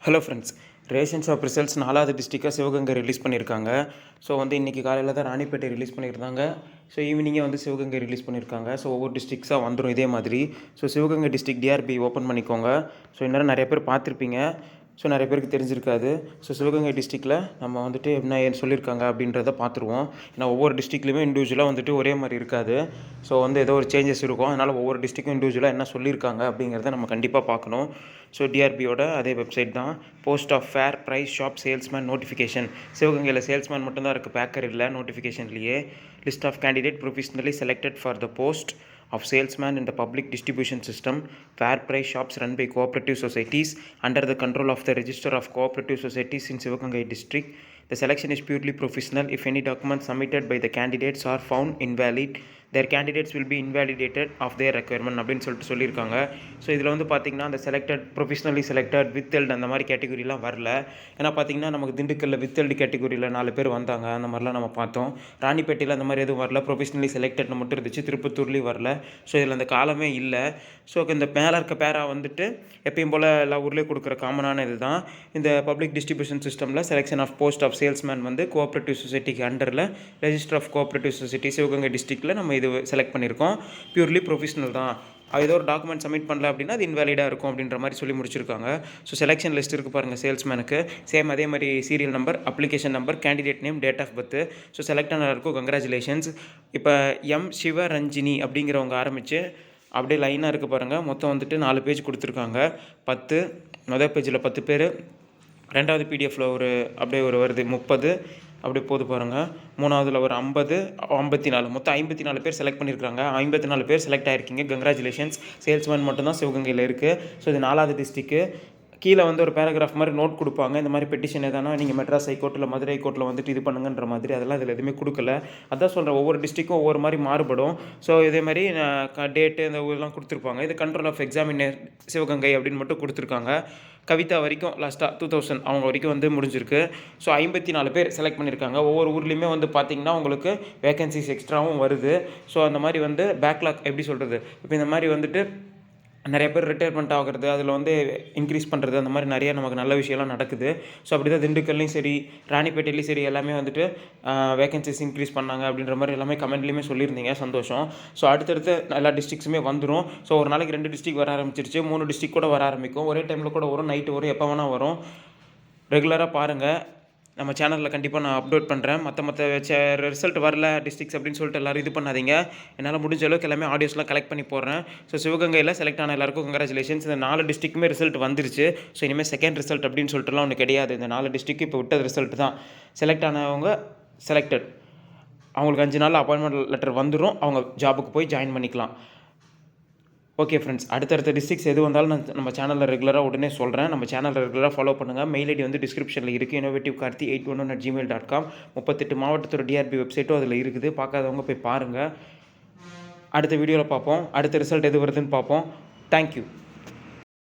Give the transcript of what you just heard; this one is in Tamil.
Hello friends, ration shop results 4வது டிஸ்ட்ரிக்டாக சிவகங்கை ரிலீஸ் பண்ணியிருக்காங்க. ஸோ இன்றைக்கி காலையில் தான் ராணிப்பேட்டை ரிலீஸ் பண்ணியிருந்தாங்க. ஸோ ஈவினிங்கே சிவகங்கை ரிலீஸ் பண்ணியிருக்காங்க. ஸோ ஒவ்வொரு டிஸ்ட்ரிக்ஸாக வந்துடும் இதே மாதிரி. So Sivaganga district TRB open பண்ணிக்கோங்க. ஸோ இந்நேரம் நிறைய பேர் பார்த்துருப்பீங்க. ஸோ நிறைய பேருக்கு தெரிஞ்சிருக்காது. ஸோ சிவகங்கை டிஸ்ட்ரிக்டில் நம்ம என்ன சொல்லியிருக்காங்க அப்படின்றத பார்த்துருவோம். ஏன்னா ஒவ்வொரு டிஸ்ட்ரிக்ட்லையுமே இண்டிவிஜுவலாக ஒரே மாதிரி இருக்காது. ஸோ ஏதோ ஒரு சேஞ்சஸ் இருக்கும். அதனால் ஒவ்வொரு டிஸ்ட்ரிக்டும் இண்டிவிஜுவலாக என்ன சொல்லியிருக்காங்க அப்படிங்கிறத நம்ம கண்டிப்பாக பார்க்கணும். ஸோ டிஆர்பியோட அதே வெப்சைட் தான். Post of fair price shop salesman notification. சிவகங்கையில் சேல்ஸ்மேன் மட்டும்தான் இருக்குது, பேக்கர் இல்லை நோட்டிஃபிகேஷன்லேயே. List of candidate professionally selected for the post of salesman in the public distribution system, fair price shops run by cooperative societies under the control of the register of cooperative societies in Sivagangai district. The selection is purely professional. If any documents submitted by the candidates are found invalid, their candidates will be invalidated of their requirement அப்படின்னு சொல்லியிருக்காங்க. ஸோ இதில் பார்த்திங்கன்னா அந்த செலக்டட் ப்ரொஃபஷனலி செலக்டட் வித்தெல்டு அந்த மாதிரி கேட்டகரிலாம் வரல. ஏன்னா பார்த்திங்கன்னா நமக்கு திண்டுக்கல்லில் வித்தெல்டு கேட்டகரியில் 4 பேர் வந்தாங்க. அந்த மாதிரிலாம் நம்ம பார்த்தோம். ராணிப்பேட்டையில் அந்த மாதிரி எதுவும் வரல. ப்ரொஃபஷனலி செலக்டட்னு மட்டும் இருந்துச்சு. திருப்பத்தூர்லேயும் வரல. ஸோ இதில் அந்த காலமே இல்லை. ஸோ இந்த மேலே இருக்க பேரா எப்பயும் போல் எல்லா ஊர்லேயும் கொடுக்குற காமனான இது தான். இந்த பப்ளிக் டிஸ்ட்ரிபியூஷன் சிஸ்டமில் selection of post of salesman cooperative சொசைட்டிக்கு அண்டரில் register of cooperative society Sivaganga டிஸ்ட்ரிக்டில் நம்ம இது செலக்ட் பண்ணியிருக்கோம். பியூர்லி ப்ரொஃபஷனல் தான். ஏதோ ஒரு டாக்குமெண்ட் சப்மிட் பண்ணல அப்படின்னா அது இன்வேலிடாக இருக்கும் அப்படின்ற மாதிரி சொல்லி முடிச்சிருக்காங்க. ஸோ செலெக்ஷன் லிஸ்ட் இருக்குது பாருங்கள் சேல்ஸ்மேனுக்கு. சேம் அதே மாதிரி serial number, application number, candidate name, date of birth. So select ஆன இருக்கும். கங்க்ராச்சுலேஷன்ஸ். இப்போ எம் சிவரஞ்சினி அப்படிங்கிறவங்க ஆரம்பித்து அப்படியே லைனாக இருக்குது பாருங்கள். மொத்தம் 4 பேஜ் கொடுத்துருக்காங்க. 10 மொதல் பேஜில் 10 பேர், ரெண்டாவது பிடிஎஃப்பில் அப்படியே வருது 30, அப்படி போது பாருங்கள். மூணாவதில் ஒரு 50, 54, மொத்தம் 54 பேர் செலக்ட் பண்ணியிருக்காங்க. 54 பேர் செலக்ட் ஆகிருக்கீங்க. கங்க்ராச்சுலேஷன்ஸ். சேல்ஸ்மேன் மட்டும்தான் சிவகங்கையில் இருக்குது. ஸோ இது 4வது டிஸ்ட்ரிக்கு. கீழே ஒரு பேராகிராஃப் மாதிரி நோட் கொடுப்பாங்க. இந்த மாதிரி பெட்டிஷன் எதானா நீங்கள் மெட்ராஸ் ஹைகோர்ட்டில், மதுரை ஹைகோர்ட்டில் இது பண்ணுங்கன்ற மாதிரி. அதெல்லாம் இதில் எதுவுமே கொடுக்கல. அதான் சொல்கிறேன், ஒவ்வொரு டிஸ்ட்ரிக்கும் ஒவ்வொரு மாதிரி மாறுபடும். ஸோ இதே மாதிரி டேட்டு இந்த இதெல்லாம் கொடுத்துருப்பாங்க. இது கண்ட்ரோல் ஆஃப் எக்ஸாமினர் சிவகங்கை அப்படின்னு மட்டும் கொடுத்துருக்காங்க. கவிதா வரைக்கும் லாஸ்ட்டாக 2000 அவங்க வரைக்கும் முடிஞ்சிருக்கு. ஸோ 54 பேர் செலக்ட் பண்ணியிருக்காங்க. ஒவ்வொரு ஊர்லேயுமே பார்த்திங்கன்னா உங்களுக்கு வேகன்சிஸ் எக்ஸ்ட்ராவும் வருது. ஸோ அந்த மாதிரி பேக்லாக் எப்படி சொல்கிறது, இப்போ இந்த மாதிரி நிறைய பேர் ரிட்டையர்மெண்ட் ஆகிறது, அதில் இன்க்ரீஸ் பண்ணுறது, அந்த மாதிரி நிறைய நமக்கு நல்ல விஷயம்லாம் நடக்குது. ஸோ அப்படி தான் திண்டுக்கல்லையும் சரி, ராணிப்பேட்டையிலையும் சரி, எல்லாமே வேகன்சிஸ் இன்க்ரீஸ் பண்ணாங்க அப்படின்ற மாதிரி எல்லாமே கமெண்ட்லேயுமே சொல்லியிருந்தீங்க. சந்தோஷம். ஸோ அடுத்தடுத்து எல்லா டிஸ்ட்ரிக்ஸுமே வந்துடும். ஸோ ஒரு நாளைக்கு 2 டிஸ்ட்ரிக் வர ஆரம்பிச்சிருச்சு. 3 டிஸ்ட்ரிக் கூட வர ஆரம்பிக்கும். ஒரே டைமில் கூட வரும், நைட்டு வரும், எப்போ வேணால் வரும். ரெகுலராக பாருங்கள். நம்ம சேனலில் கண்டிப்பாக நான் அப்லோட் பண்ணுறேன். மற்ற ரிசல்ட் வரல டிஸ்ட்ரிக்ஸ் அப்படின்னு சொல்லிட்டு எல்லோரும் இது பண்ணாதீங்க. என்னால் முடிஞ்ச அளவுக்கு எல்லாமே ஆடியோஸ்லாம் கலெக்ட் பண்ணி போடுறேன். ஸோ சிவகங்கையில் செலக்ட் ஆன எல்லாருக்கும் கங்க்ராச்சுலேஷன்ஸ். இந்த 4 டிஸ்ட்ரிக்குமே ரிசல்ட் வந்துருச்சு. ஸோ இனிமேல் செகண்ட் ரிசல்ட் அப்படின்னு சொல்லிட்டுலாம் ஒன்று கிடையாது. இந்த 4 டிஸ்ட்ரிக்கு இப்போ விட்டது ரிசல்ட் தான். செலக்ட் ஆனவங்க செலக்டட், அவங்களுக்கு 5 நாளில் அப்பாயின்மெண்ட் லெட்டர் வந்துடும். அவங்க ஜாபுக்கு போய் ஜாயின் பண்ணிக்கலாம். ஓகே ஃப்ரெண்ட்ஸ், அடுத்தடுத்த டிஸ்ட்ரிக்ஸ் எது வந்தாலும் நான் நம்ம சேனலில் ரெகுலராக உடனே சொல்கிறேன். நம்ம சேனலில் ரெகுலராக ஃபாலோ பண்ணுங்கள். மெயில் ஐடி டிஸ்கிரிப்ஷனில் இருக்குது. innovativkarthi811@gmail.com. 38 மாவட்டத்தோட டிஆர்பி வெப்சைட்டும் அதில் இருக்குது. பார்க்காதவங்க போய் பாருங்கள். அடுத்த வீடியோவில் பார்ப்போம். அடுத்த ரிசல்ட் எது வருதுன்னு பார்ப்போம். தேங்க்யூ.